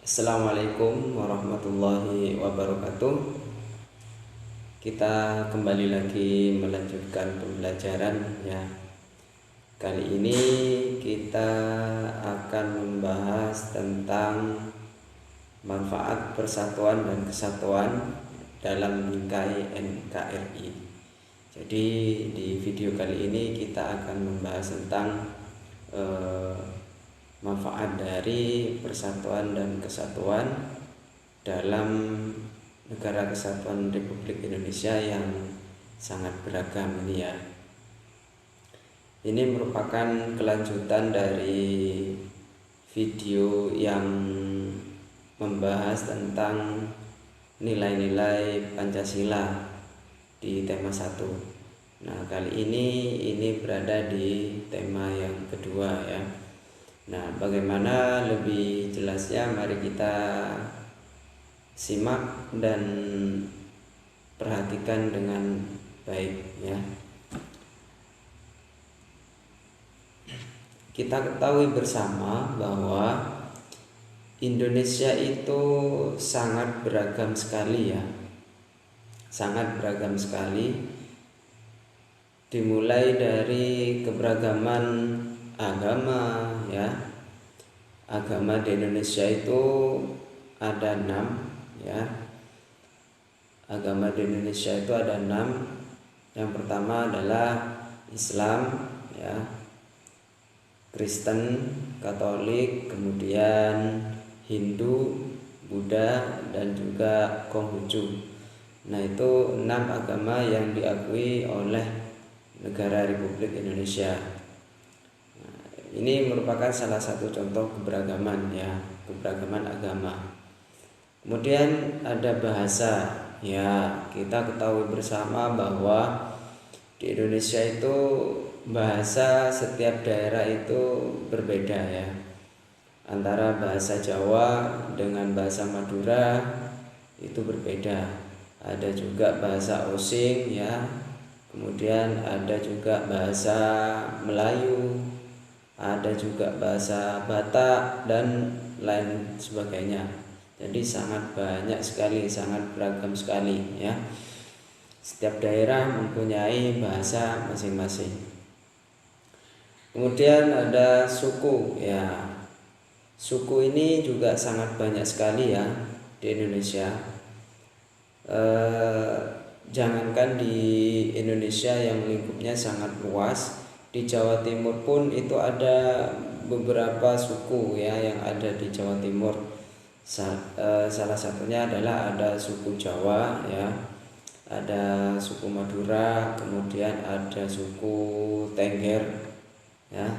Assalamualaikum warahmatullahi wabarakatuh. Kita kembali lagi melanjutkan pembelajaran ya. Kali ini kita akan membahas tentang manfaat persatuan dan kesatuan dalam bingkai NKRI. Jadi di video kali ini kita akan membahas tentang manfaat dari persatuan dan kesatuan dalam negara kesatuan Republik Indonesia yang sangat beragam ini ya. Ini merupakan kelanjutan dari video yang membahas tentang nilai-nilai Pancasila di tema 1. Nah, kali ini berada di tema yang kedua ya. Nah, bagaimana lebih jelasnya mari kita simak dan perhatikan dengan baik ya. Kita ketahui bersama bahwa Indonesia itu sangat beragam sekali ya. Sangat beragam sekali. Dimulai dari keberagaman agama ya. Agama di Indonesia itu ada 6 ya. Agama di Indonesia itu ada 6. Yang pertama adalah Islam ya, Kristen, Katolik, kemudian Hindu, Buddha, dan juga Konghucu. Nah, itu 6 agama yang diakui oleh negara Republik Indonesia. Ini merupakan salah satu contoh keberagaman ya, keberagaman agama. Kemudian ada bahasa ya, kita ketahui bersama bahwa di Indonesia itu bahasa setiap daerah itu berbeda ya. Antara bahasa Jawa dengan bahasa Madura itu berbeda. Ada juga bahasa Osing ya. Kemudian ada juga bahasa Melayu, ada juga bahasa Batak dan lain sebagainya. Jadi sangat banyak sekali, sangat beragam sekali ya. Setiap daerah mempunyai bahasa masing-masing. Kemudian ada suku ya. Suku ini juga sangat banyak sekali ya di Indonesia. Jangankan di Indonesia yang lingkupnya sangat luas, di Jawa Timur pun itu ada beberapa suku ya yang ada di Jawa Timur. Salah satunya adalah ada suku Jawa ya, ada suku Madura, kemudian ada suku Tengger ya,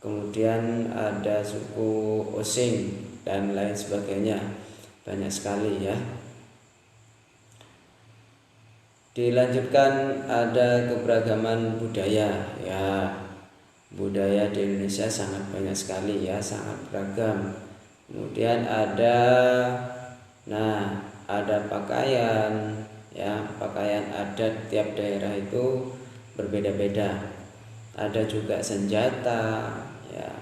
kemudian ada suku Osing dan lain sebagainya. Banyak sekali ya. Dilanjutkan ada keberagaman budaya ya. Budaya di Indonesia sangat banyak sekali ya, sangat beragam. Kemudian ada pakaian ya, pakaian adat tiap daerah itu berbeda-beda. Ada juga senjata ya.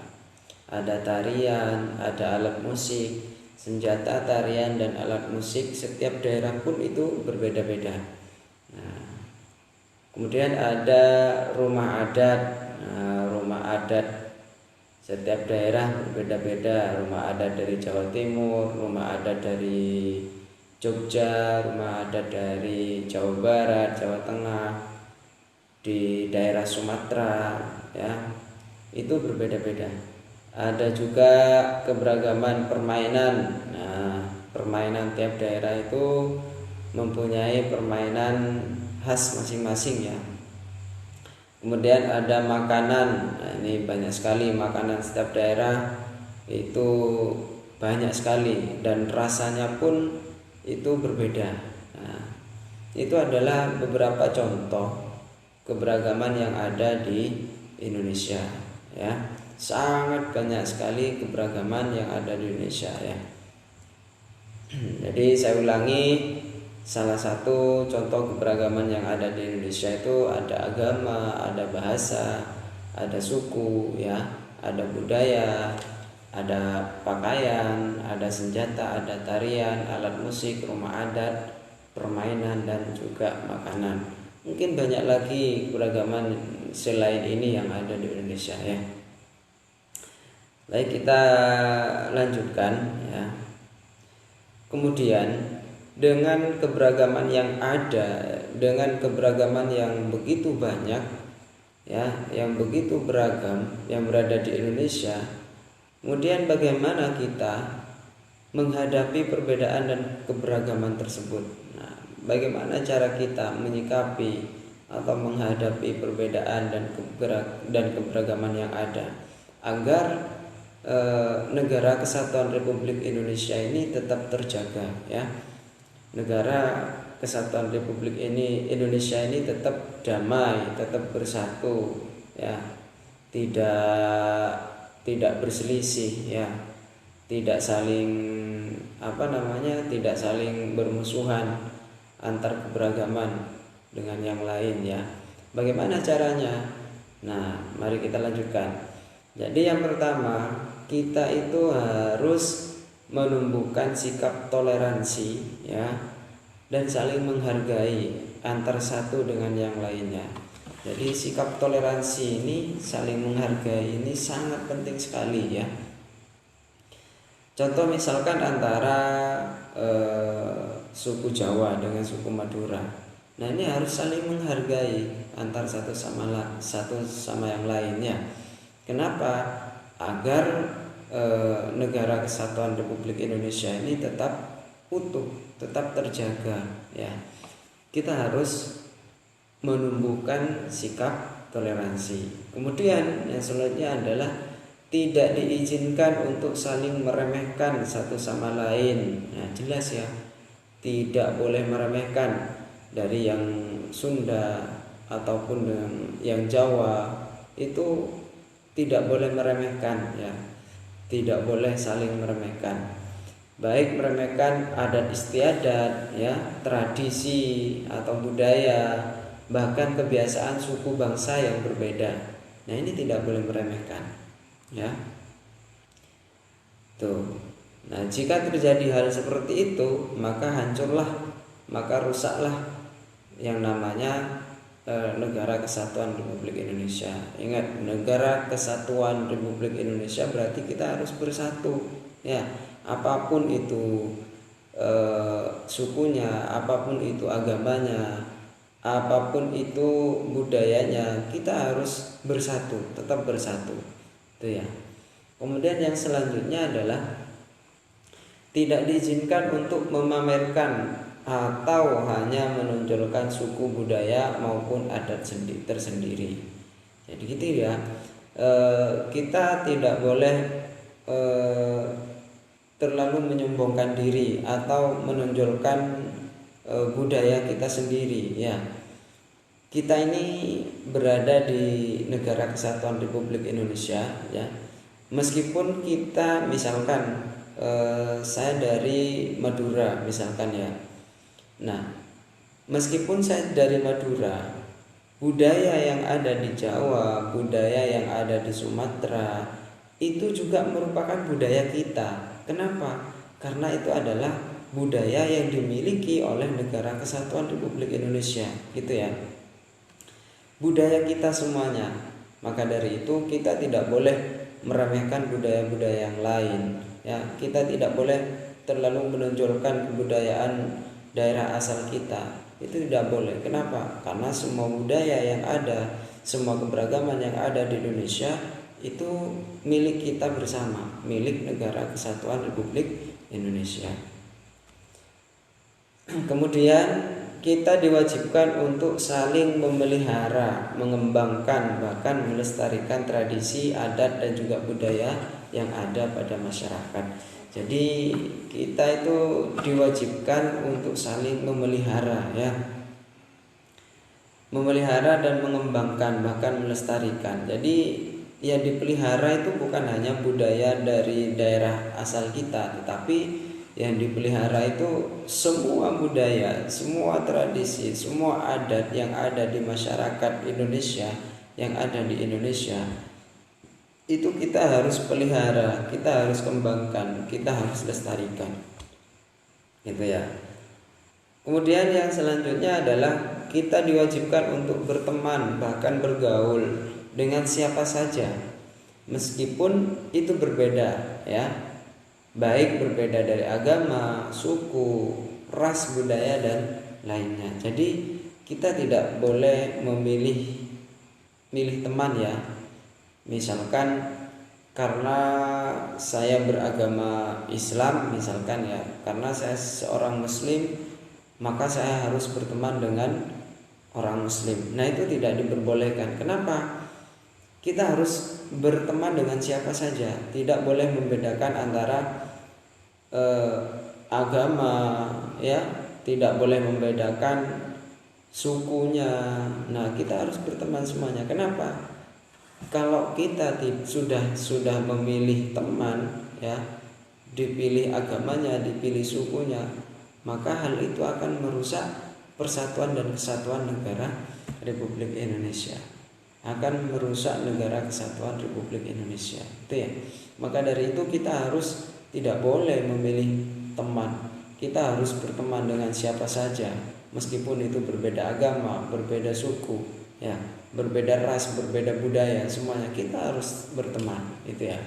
Ada tarian, ada alat musik. Senjata, tarian, dan alat musik setiap daerah pun itu berbeda-beda. Nah, kemudian ada rumah adat. Nah, rumah adat setiap daerah berbeda-beda. Rumah adat dari Jawa Timur, rumah adat dari Jogja, rumah adat dari Jawa Barat, Jawa Tengah, di daerah Sumatera ya, itu berbeda-beda. Ada juga keberagaman permainan. Nah, permainan tiap daerah itu mempunyai permainan khas masing-masing ya. Kemudian ada makanan. Nah, ini banyak sekali makanan setiap daerah itu banyak sekali dan rasanya pun itu berbeda. Nah, itu adalah beberapa contoh keberagaman yang ada di Indonesia ya. Sangat banyak sekali keberagaman yang ada di Indonesia ya. Jadi saya ulangi, salah satu contoh keberagaman yang ada di Indonesia itu ada agama, ada bahasa, ada suku ya, ada budaya, ada pakaian, ada senjata, ada tarian, alat musik, rumah adat, permainan, dan juga makanan. Mungkin banyak lagi keragaman selain ini yang ada di Indonesia ya. Baik, kita lanjutkan ya. Kemudian dengan keberagaman yang ada, dengan keberagaman yang begitu banyak ya, yang begitu beragam yang berada di Indonesia, kemudian bagaimana kita menghadapi perbedaan dan keberagaman tersebut. Nah, bagaimana cara kita menyikapi atau menghadapi perbedaan dan keberagaman yang ada agar negara Kesatuan Republik Indonesia ini tetap terjaga ya. Negara Kesatuan Republik Indonesia ini tetap damai, tetap bersatu ya. Tidak berselisih ya. Tidak saling tidak saling bermusuhan antar keberagaman dengan yang lain ya. Bagaimana caranya? Nah, mari kita lanjutkan. Jadi yang pertama, kita itu harus menumbuhkan sikap toleransi ya, dan saling menghargai antar satu dengan yang lainnya. Jadi sikap toleransi ini, saling menghargai ini sangat penting sekali ya. Contoh misalkan antara suku Jawa dengan suku Madura. Nah, ini harus saling menghargai antar satu sama yang lainnya. Kenapa? Agar negara Kesatuan Republik Indonesia ini tetap utuh, tetap terjaga ya. Kita harus menumbuhkan sikap toleransi. Kemudian yang selanjutnya adalah tidak diizinkan untuk saling meremehkan satu sama lain. Nah, jelas ya, tidak boleh meremehkan. Dari yang Sunda ataupun yang Jawa itu tidak boleh meremehkan ya, tidak boleh saling meremehkan, baik meremehkan adat istiadat ya, tradisi atau budaya, bahkan kebiasaan suku bangsa yang berbeda. Nah, ini tidak boleh meremehkan ya. Tuh. Nah, jika terjadi hal seperti itu, maka hancurlah, maka rusaklah yang namanya Negara Kesatuan Republik Indonesia. Ingat, Negara Kesatuan Republik Indonesia berarti kita harus bersatu ya. Apapun itu sukunya, apapun itu agamanya, apapun itu budayanya, kita harus bersatu, tetap bersatu. Itu ya. Kemudian yang selanjutnya adalah tidak diizinkan untuk memamerkan atau hanya menonjolkan suku, budaya maupun adat tersendiri. Jadi gitu ya. Kita tidak boleh terlalu menyombongkan diri atau menonjolkan budaya kita sendiri ya. Kita ini berada di Negara Kesatuan Republik Indonesia ya. Meskipun kita misalkan saya dari Madura misalkan ya. Nah, meskipun saya dari Madura, budaya yang ada di Jawa, budaya yang ada di Sumatera itu juga merupakan budaya kita. Kenapa? Karena itu adalah budaya yang dimiliki oleh Negara Kesatuan Republik Indonesia, gitu ya. Budaya kita semuanya. Maka dari itu kita tidak boleh meremehkan budaya-budaya yang lain. Ya, kita tidak boleh terlalu menonjolkan kebudayaan daerah asal kita. Itu tidak boleh. Kenapa? Karena semua budaya yang ada, semua keberagaman yang ada di Indonesia itu milik kita bersama, milik Negara Kesatuan Republik Indonesia. Kemudian kita diwajibkan untuk saling memelihara, mengembangkan, bahkan melestarikan tradisi, adat dan juga budaya yang ada pada masyarakat. Jadi kita itu diwajibkan untuk saling memelihara ya. Memelihara dan mengembangkan, bahkan melestarikan. Jadi yang dipelihara itu bukan hanya budaya dari daerah asal kita, tetapi yang dipelihara itu semua budaya, semua tradisi, semua adat yang ada di masyarakat Indonesia, yang ada di Indonesia itu kita harus pelihara, kita harus kembangkan, kita harus lestarikan. Gitu ya. Kemudian yang selanjutnya adalah kita diwajibkan untuk berteman, bahkan bergaul dengan siapa saja, meskipun itu berbeda ya, baik berbeda dari agama, suku, ras, budaya dan lainnya. Jadi kita tidak boleh milih teman ya. Misalkan karena saya beragama Islam misalkan ya, karena saya seorang muslim maka saya harus berteman dengan orang muslim. Nah, itu tidak diperbolehkan. Kenapa? Kita harus berteman dengan siapa saja, tidak boleh membedakan antara agama ya, tidak boleh membedakan sukunya. Nah, kita harus berteman semuanya. Kenapa? Kalau kita sudah memilih teman ya, dipilih agamanya, dipilih sukunya, maka hal itu akan merusak persatuan dan kesatuan negara Republik Indonesia. Akan merusak negara kesatuan Republik Indonesia. Itu ya. Maka dari itu kita harus tidak boleh memilih teman. Kita harus berteman dengan siapa saja, meskipun itu berbeda agama, berbeda suku, ya, berbeda ras, berbeda budaya, semuanya kita harus berteman, itu ya.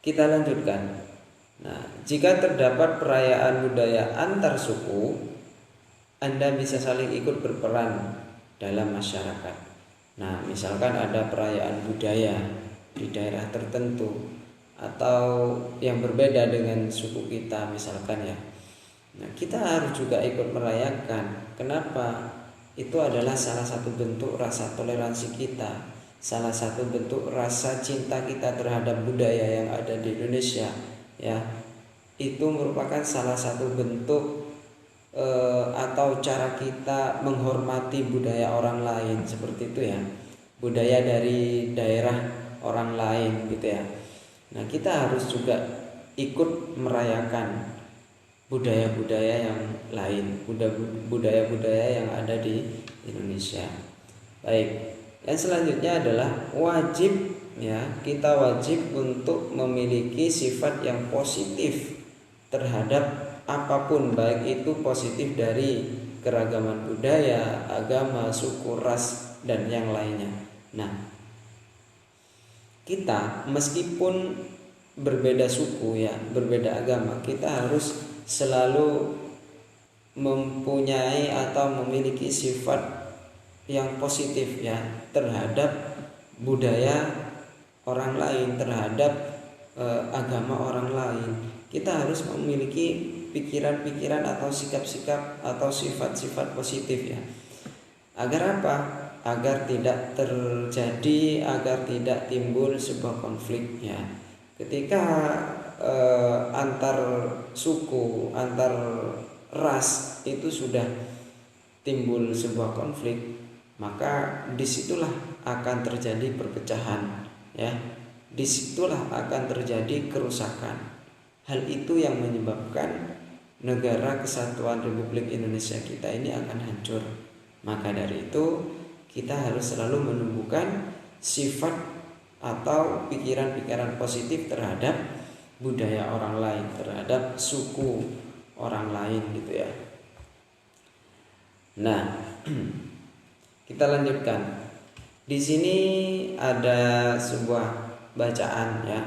Kita lanjutkan. Nah, jika terdapat perayaan budaya antar suku, Anda bisa saling ikut berperan dalam masyarakat. Nah, misalkan ada perayaan budaya di daerah tertentu atau yang berbeda dengan suku kita misalkan ya. Nah, kita harus juga ikut merayakan. Kenapa? Itu adalah salah satu bentuk rasa toleransi kita, salah satu bentuk rasa cinta kita terhadap budaya yang ada di Indonesia ya. Itu merupakan salah satu bentuk atau cara kita menghormati budaya orang lain, seperti itu ya, budaya dari daerah orang lain gitu ya. Nah, kita harus juga ikut merayakan budaya-budaya yang lain, budaya-budaya yang ada di Indonesia. Baik, yang selanjutnya adalah wajib ya, kita wajib untuk memiliki sifat yang positif terhadap apapun, baik itu positif dari keragaman budaya, agama, suku, ras dan yang lainnya. Nah, kita meskipun berbeda suku ya, berbeda agama, kita harus selalu mempunyai atau memiliki sifat yang positif ya terhadap budaya orang lain, terhadap agama orang lain. Kita harus memiliki pikiran-pikiran atau sikap-sikap atau sifat-sifat positif ya. Agar apa? Agar tidak terjadi, agar tidak timbul sebuah konflik ya. Ketika antar suku, antar ras itu sudah timbul sebuah konflik, maka disitulah akan terjadi perpecahan ya. Disitulah akan terjadi kerusakan. Hal itu yang menyebabkan negara kesatuan Republik Indonesia kita ini akan hancur. Maka dari itu kita harus selalu menumbuhkan sifat atau pikiran-pikiran positif terhadap budaya orang lain, terhadap suku orang lain gitu ya. Nah, kita lanjutkan. Di sini ada sebuah bacaan ya.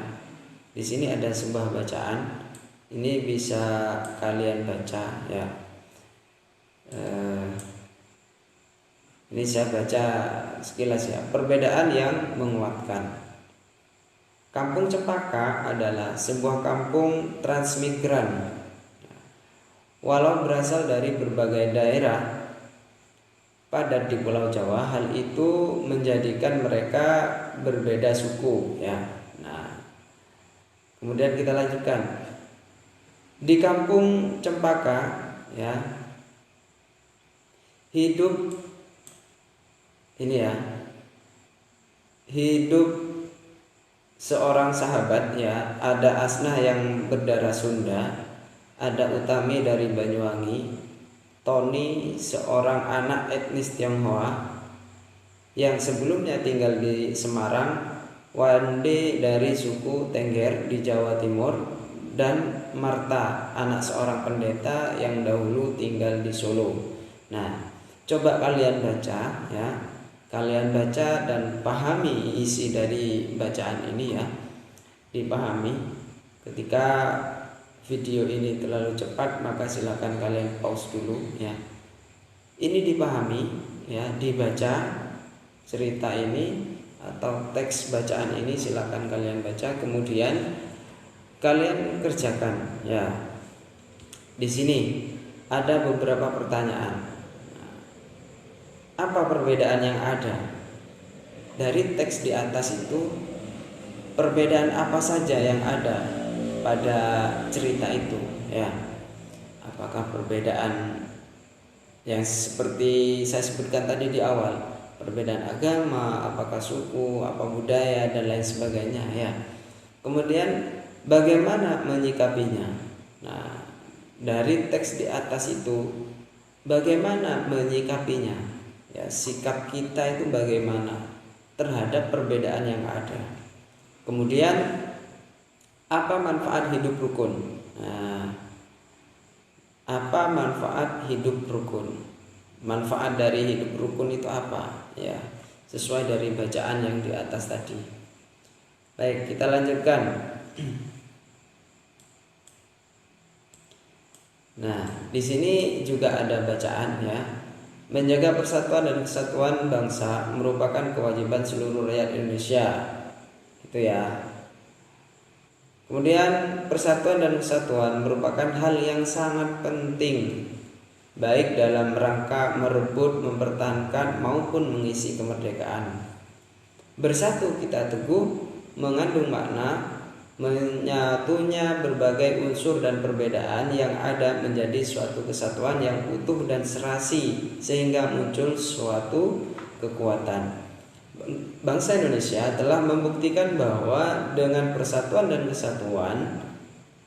Di sini ada sebuah bacaan. Ini bisa kalian baca ya. Ini saya baca sekilas ya. Perbedaan yang menguatkan. Kampung Cempaka adalah sebuah kampung transmigran. Walau berasal dari berbagai daerah padat di Pulau Jawa, hal itu menjadikan mereka berbeda suku ya. Nah, kemudian kita lanjutkan. Di Kampung Cempaka ya, hidup ini ya, hidup seorang sahabat ya. Ada Asnah yang berdarah Sunda, ada Utami dari Banyuwangi, Tony seorang anak etnis Tionghoa yang sebelumnya tinggal di Semarang, Wande dari suku Tengger di Jawa Timur, dan Marta, anak seorang pendeta yang dahulu tinggal di Solo. Nah, coba kalian baca ya. Kalian baca dan pahami isi dari bacaan ini ya. Dipahami. Ketika video ini terlalu cepat maka silakan kalian pause dulu ya. Ini dipahami ya, dibaca cerita ini atau teks bacaan ini, silakan kalian baca, kemudian kalian kerjakan ya. Di sini ada beberapa pertanyaan. Apa perbedaan yang ada dari teks di atas itu? Perbedaan apa saja yang ada pada cerita itu ya? Apakah perbedaan yang seperti saya sebutkan tadi di awal, perbedaan agama, apakah suku, apa budaya dan lain sebagainya ya. Kemudian bagaimana menyikapinya? Nah, dari teks di atas itu bagaimana menyikapinya? Ya, sikap kita itu bagaimana terhadap perbedaan yang ada. Kemudian apa manfaat hidup rukun? Nah, apa manfaat hidup rukun? Manfaat dari hidup rukun itu apa? Ya, sesuai dari bacaan yang di atas tadi. Baik, kita lanjutkan. Nah, di sini juga ada bacaan ya. Menjaga persatuan dan kesatuan bangsa merupakan kewajiban seluruh rakyat Indonesia. Itu ya. Kemudian persatuan dan kesatuan merupakan hal yang sangat penting, baik dalam rangka merebut, mempertahankan maupun mengisi kemerdekaan. Bersatu kita teguh mengandung makna menyatunya berbagai unsur dan perbedaan yang ada menjadi suatu kesatuan yang utuh dan serasi, sehingga muncul suatu kekuatan. Bangsa Indonesia telah membuktikan bahwa dengan persatuan dan kesatuan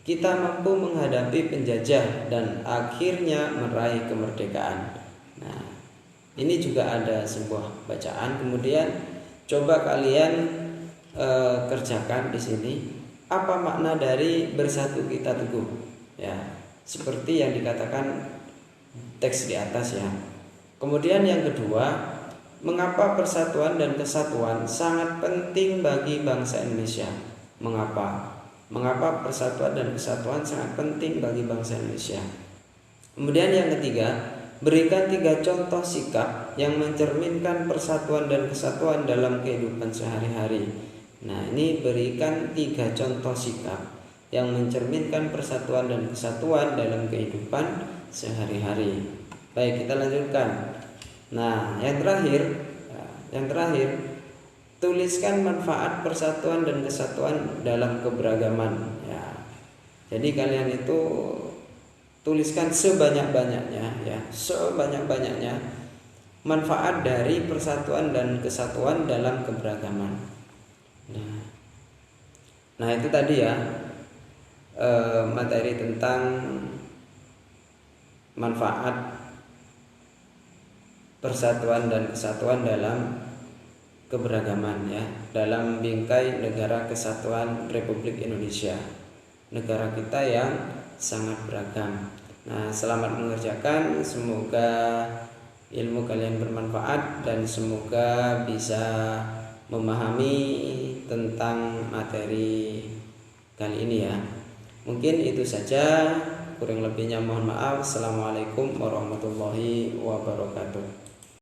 kita mampu menghadapi penjajah dan akhirnya meraih kemerdekaan. Nah, ini juga ada sebuah bacaan. Kemudian coba kalian kerjakan di sini. Apa makna dari bersatu kita teguh? Ya, seperti yang dikatakan teks di atas ya. Kemudian yang kedua, mengapa persatuan dan kesatuan sangat penting bagi bangsa Indonesia? Mengapa? Mengapa persatuan dan kesatuan sangat penting bagi bangsa Indonesia? Kemudian yang ketiga, berikan 3 contoh sikap yang mencerminkan persatuan dan kesatuan dalam kehidupan sehari-hari. Nah, ini berikan 3 contoh sikap yang mencerminkan persatuan dan kesatuan dalam kehidupan sehari-hari. Baik, kita lanjutkan. Nah, yang terakhir, tuliskan manfaat persatuan dan kesatuan dalam keberagaman. Ya, jadi kalian itu tuliskan sebanyak-banyaknya, ya, sebanyak-banyaknya manfaat dari persatuan dan kesatuan dalam keberagaman. Nah, itu tadi ya materi tentang manfaat persatuan dan kesatuan dalam keberagaman ya, dalam bingkai Negara Kesatuan Republik Indonesia, negara kita yang sangat beragam. Nah, selamat mengerjakan, semoga ilmu kalian bermanfaat dan semoga bisa memahami tentang materi kali ini ya. Mungkin itu saja, kurang lebihnya mohon maaf. Assalamualaikum warahmatullahi wabarakatuh.